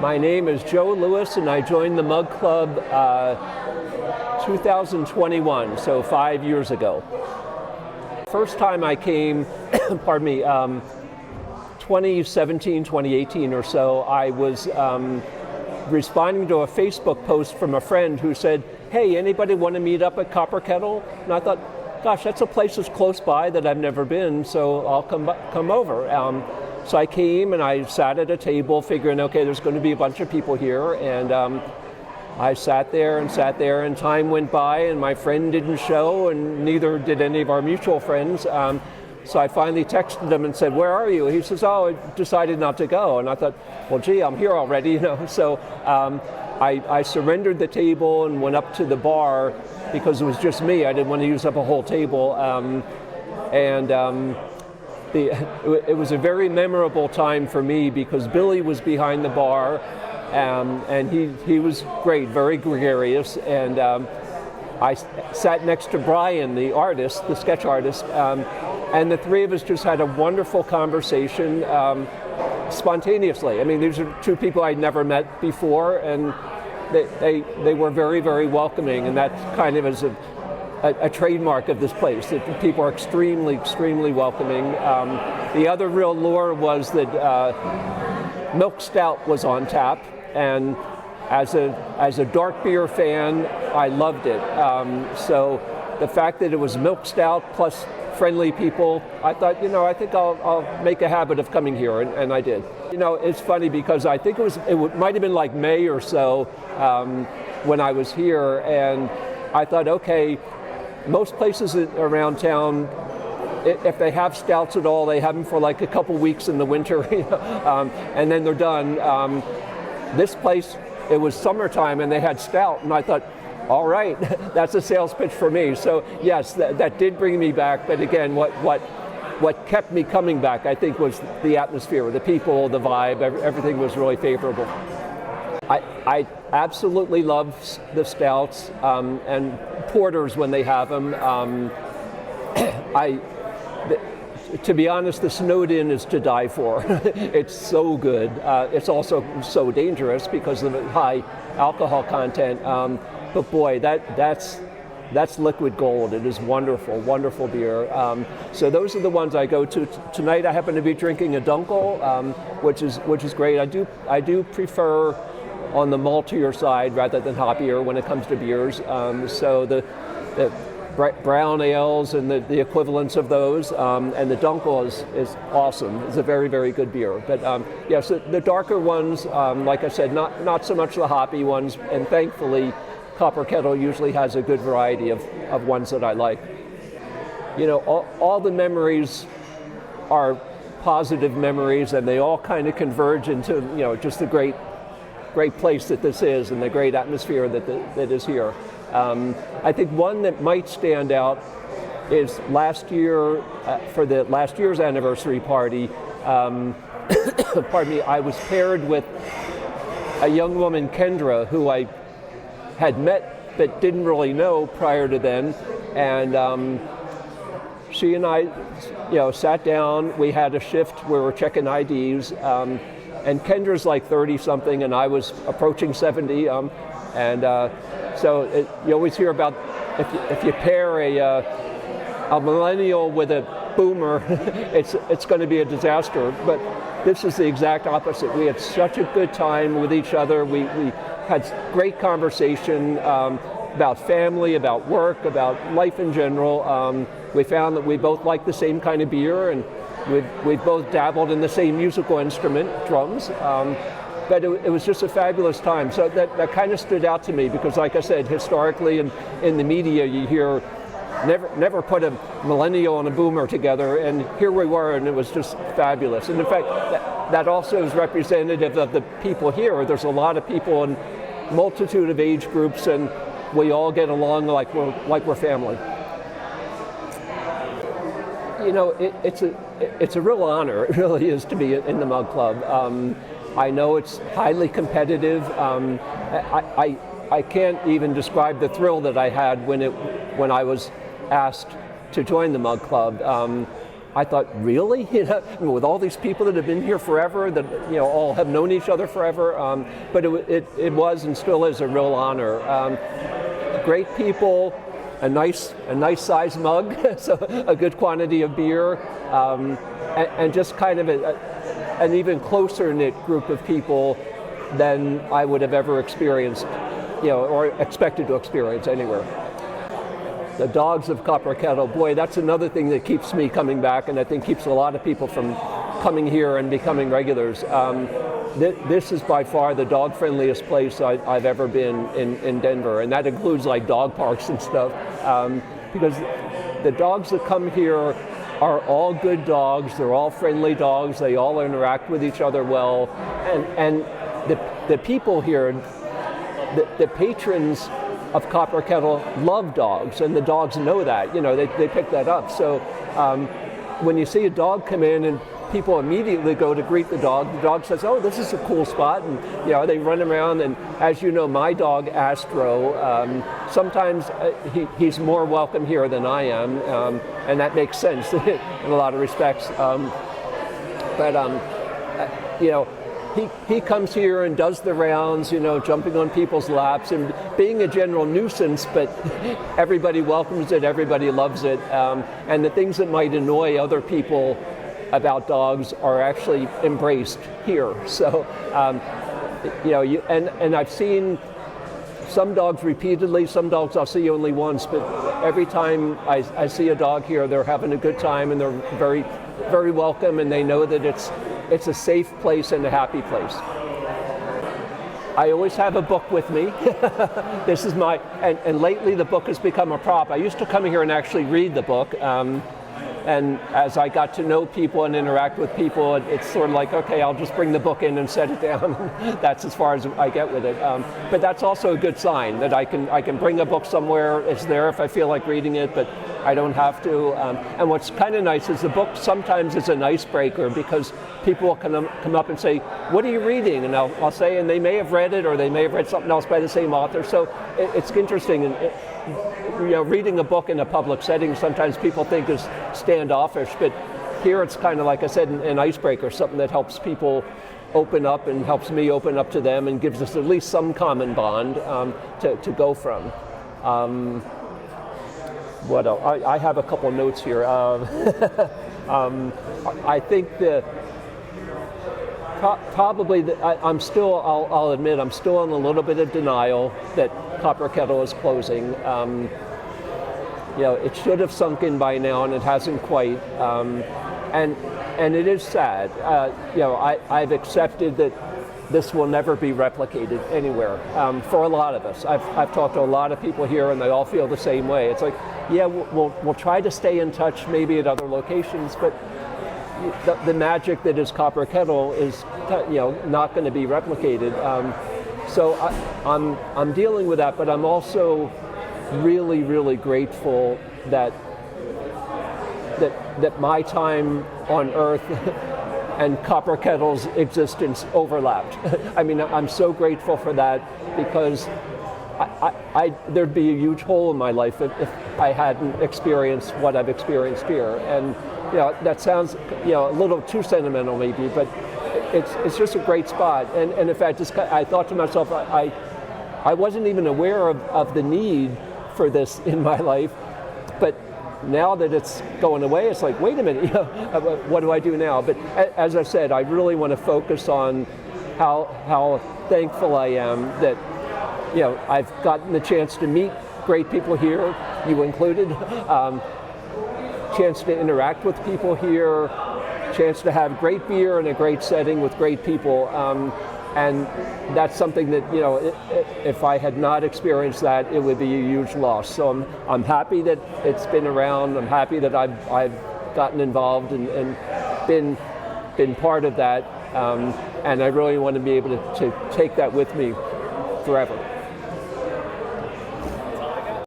My name is Joe Lewis, and I joined the Mug Club 2021, so 5 years ago. First time I came, pardon me, 2017, 2018 or so, I was responding to a Facebook post from a friend who said, hey, anybody want to meet up at Copper Kettle? And I thought, gosh, that's a place that's close by that I've never been, so I'll come over. So I came and I sat at a table figuring, okay, there's going to be a bunch of people here, and I sat there, and time went by, and my friend didn't show, and neither did any of our mutual friends. So I finally texted him and said, where are you? He says, oh, I decided not to go. And I thought, well, gee, I'm here already, you know. So I surrendered the table and went up to the bar because it was just me. I didn't want to use up a whole table. It was a very memorable time for me because Billy was behind the bar, and he was great, very gregarious. And I sat next to Brian, the artist, the sketch artist, and the three of us just had a wonderful conversation spontaneously. I mean, these are two people I'd never met before, and they were very, very welcoming, and that kind of is a trademark of this place, that people are extremely, extremely welcoming. The other real lure was that Milk Stout was on tap, and as a dark beer fan, I loved it. So the fact that it was Milk Stout plus friendly people, I thought, you know, I think I'll make a habit of coming here, and I did. You know, it's funny because I think it might have been like May or so when I was here, and I thought, okay, most places around town, if they have stouts at all, they have them for like a couple weeks in the winter, you know, and then they're done. This place, it was summertime and they had stout, and I thought, all right, that's a sales pitch for me. So yes, that did bring me back. But again, what kept me coming back, I think, was the atmosphere, the people, the vibe. Everything was really favorable. I absolutely love the stouts and porters when they have them. To be honest, the Snowed In is to die for. It's so good. It's also so dangerous because of the high alcohol content. But boy, that's liquid gold. It is wonderful, wonderful beer. So those are the ones I go to. Tonight I happen to be drinking a Dunkel, which is great. I do prefer on the maltier side rather than hoppier when it comes to beers. So the brown ales and the equivalents of those, and the Dunkel is awesome. It's a very, very good beer. But yes, the darker ones, like I said, not so much the hoppy ones, and thankfully Copper Kettle usually has a good variety of ones that I like. You know, all the memories are positive memories, and they all kind of converge into, you know, just the great place that this is and the great atmosphere that is here. I think one that might stand out is last year, for the last year's anniversary party, pardon me, I was paired with a young woman, Kendra, who I had met but didn't really know prior to then, and she and I, you know, sat down. We had a shift where we're checking IDs, and Kendra's like 30-something, and I was approaching 70, so you always hear about if you pair a millennial with a boomer, it's going to be a disaster. But this is the exact opposite. We had such a good time with each other. We had great conversation about family, about work, about life in general. We found that we both like the same kind of beer, and we both dabbled in the same musical instrument, drums. But it was just a fabulous time. So that kind of stood out to me because, like I said, historically in the media you hear never put a millennial and a boomer together, and here we were, and it was just fabulous. And in fact, that also is representative of the people here. There's a lot of people in multitude of age groups, and we all get along like we're family. You know, it's a real honor. It really is to be in the Mug Club. I know it's highly competitive. I can't even describe the thrill that I had when I was asked to join the Mug Club. I thought, really? You know, with all these people that have been here forever, that all have known each other forever. But it was and still is a real honor. Great people, a nice size mug, so a good quantity of beer, and just kind of an even closer knit group of people than I would have ever experienced, or expected to experience anywhere. The dogs of Copper Kettle, boy, that's another thing that keeps me coming back, and I think keeps a lot of people from coming here and becoming regulars. This is by far the dog-friendliest place I've ever been in Denver, and that includes like dog parks and stuff, because the dogs that come here are all good dogs. They're all friendly dogs. They all interact with each other well, and the people here, the patrons of Copper Kettle love dogs, and the dogs know that. They pick that up. So when you see a dog come in and people immediately go to greet the dog says, "Oh, this is a cool spot," and they run around. And as you know, my dog Astro, sometimes he's more welcome here than I am, and that makes sense in a lot of respects. He comes here and does the rounds, jumping on people's laps and being a general nuisance, but everybody welcomes it, everybody loves it, and the things that might annoy other people about dogs are actually embraced here. So, and I've seen some dogs repeatedly, some dogs I'll see only once, but every time I see a dog here, they're having a good time and they're very, very welcome, and they know that it's a safe place and a happy place. I always have a book with me. This is and lately the book has become a prop. I used to come here and actually read the book. And as I got to know people and interact with people, it's sort of like, okay, I'll just bring the book in and set it down. That's as far as I get with it. But that's also a good sign that I can bring a book somewhere. It's there if I feel like reading it, but I don't have to. And what's kind of nice is the book sometimes is an icebreaker, because people will come up and say, "What are you reading?" And I'll say, and they may have read it or they may have read something else by the same author. So it's interesting. And reading a book in a public setting, sometimes people think is standoffish, but here it's kind of, like I said, an icebreaker, something that helps people open up and helps me open up to them and gives us at least some common bond to go from. What else? I have a couple notes here. I think I'll admit, I'm still in a little bit of denial that Copper Kettle is closing. It should have sunk in by now, and it hasn't quite. And it is sad. I've accepted that this will never be replicated anywhere for a lot of us. I've talked to a lot of people here, and they all feel the same way. It's like, yeah, we'll try to stay in touch maybe at other locations, but the magic that is Copper Kettle is not going to be replicated. So I'm dealing with that, but I'm also really, really grateful that my time on Earth and Copper Kettle's existence overlapped. I mean, I'm so grateful for that, because there'd be a huge hole in my life if I hadn't experienced what I've experienced here. And that sounds a little too sentimental maybe, but it's just a great spot. And in fact, I thought to myself, I wasn't even aware of the need for this in my life, but now that it's going away, it's like, wait a minute, what do I do now? But as I said, I really want to focus on how thankful I am that I've gotten the chance to meet great people here, you included, chance to interact with people here, chance to have great beer in a great setting with great people. And that's something that, if I had not experienced that, it would be a huge loss. So I'm happy that it's been around. I'm happy that I've gotten involved and been part of that. And I really want to be able to take that with me forever.